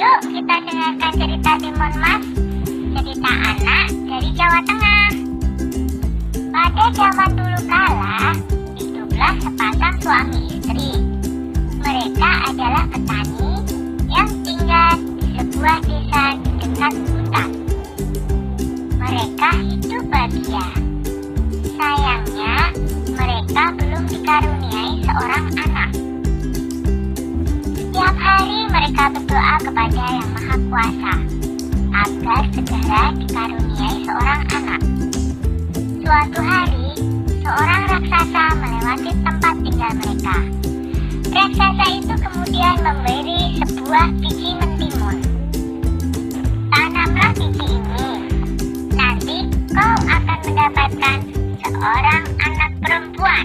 Yuk kita dengarkan cerita Timun Mas, cerita anak dari Jawa Tengah. Pada zaman dulu kala, hiduplah sepasang suami istri. Mereka adalah petani yang tinggal di sebuah desa di dekat hutan. Mereka hidup bahagia. Sayangnya, mereka belum dikaruniai seorang anak. Setiap hari mereka berdoa kepada Yang Maha Kuasa agar segera dikaruniai seorang anak. Suatu hari, seorang raksasa melewati tempat tinggal mereka. Raksasa itu kemudian memberi sebuah biji mentimun. Tanamlah biji ini, nanti kau akan mendapatkan seorang anak perempuan,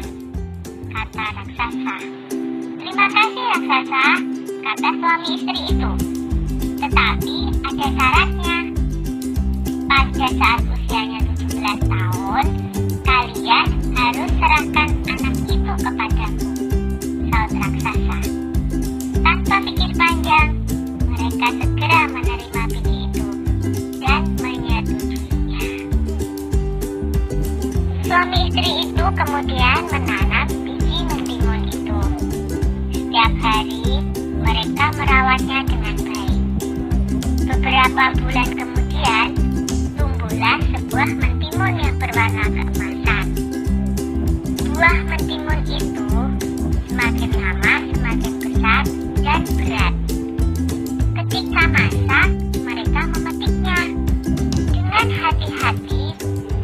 kata raksasa. Terima kasih raksasa, kata suami istri itu. Tetapi ada syaratnya. Pada saat usianya 17 tahun, kalian harus serahkan anak itu kepadaku, saud raksasa. Tanpa pikir panjang, mereka segera menerima biji itu dan menyetujuinya. Suami istri itu kemudian menanam biji mentimun itu. Setiap hari mereka merawatnya dengan baik. Beberapa bulan kemudian tumbuhlah sebuah mentimun yang berwarna keemasan. Buah mentimun itu semakin lama semakin besar dan berat. Ketika masak, mereka memetiknya. Dengan hati-hati,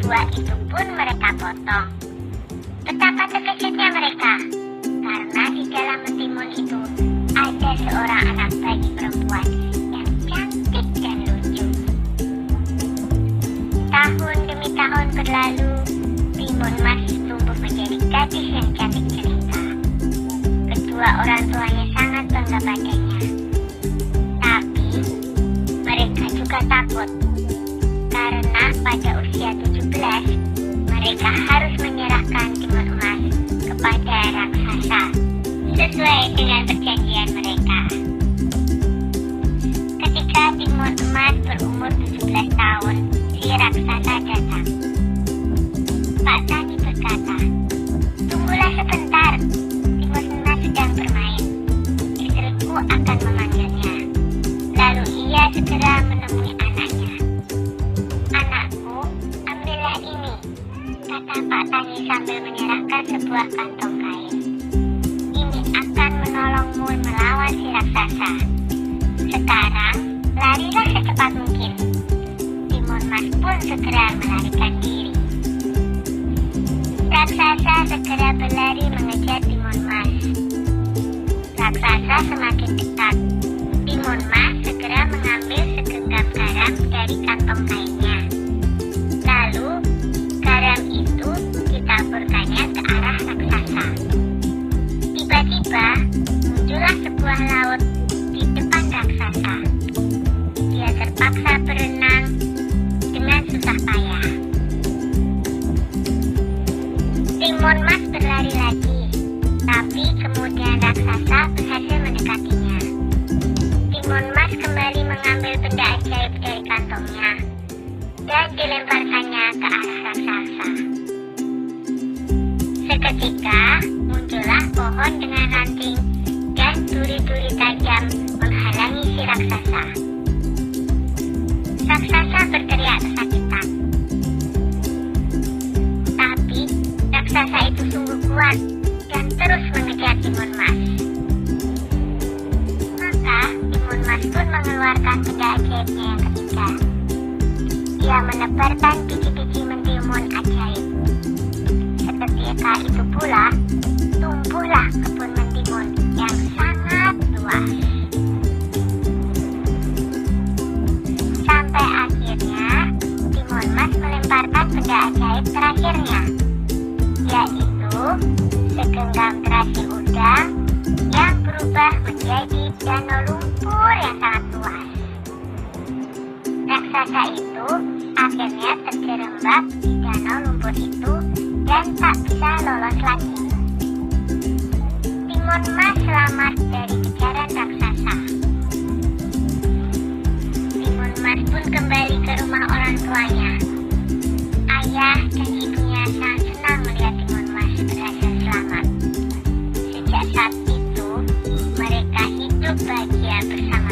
buah itu pun mereka potong. Betapa terkejutnya mereka, karena di dalam mentimun itu ada seorang anak bayi perempuan yang cantik dan lucu. Tahun demi tahun berlalu, Timun Mas tumbuh menjadi gadis yang cantik cerita. Kedua orang tuanya sangat bangga padanya. Tapi mereka juga takut, karena pada usia 17, mereka harus menyerahkan Timun Emas kepada raksasa sesuai dengan perjanjian mereka. Ketika Timun Emas berumur 17 tahun, si raksasa datang. Pak Tani berkata, "Tunggulah sebentar, Timun Emas sedang bermain. Istriku akan memanggilnya." Lalu ia segera menemui anaknya. "Anakku, ambillah ini," kata Pak Tani sambil menyerahkan sebuah kantong kain. "Ini akan menolongmu melawan si raksasa. Sekarang, larilah secepat mungkin." Timun Mas pun segera melarikan diri. Raksasa segera berlari mengejar Timun Mas. Raksasa semakin dekat. Timun Mas segera mengambil segenggam garam dari kantong kainnya. Lalu, garam itu ditaburkannya ke arah raksasa. Tiba-tiba, muncullah sebuah laut di depan raksasa. Dia terpaksa berenang dengan susah payah. Timun Mas berlari lagi, tapi kemudian raksasa berhasil mendekatinya. Timun Mas kembali mengambil benda ajaib dari kantongnya dan dilemparkannya ke arah raksasa. Seketika muncullah pohon dengan ranting dan duri-duri tajam menghalangi si raksasa. Raksasa berteriak kesakitan. Tapi raksasa itu sungguh kuat dan terus mengejar Timun Mas. Maka Timun Mas pun mengeluarkan benda ajaibnya yang ketiga. Dia menebarkan biji-biji mentimun ajaib. Seketika itu pula tumbuhlah kebun mentimun yang sangat luas. Sampai akhirnya Timun Mas melemparkan benda ajaib terakhirnya, yaitu segenggam terasi udang yang berubah menjadi danau lumpur yang sangat luas. Raksasa itu akhirnya terjerembab di danau lumpur itu dan tak bisa lolos lagi. Timun Mas selamat dari kejaran raksasa. tinggal bersama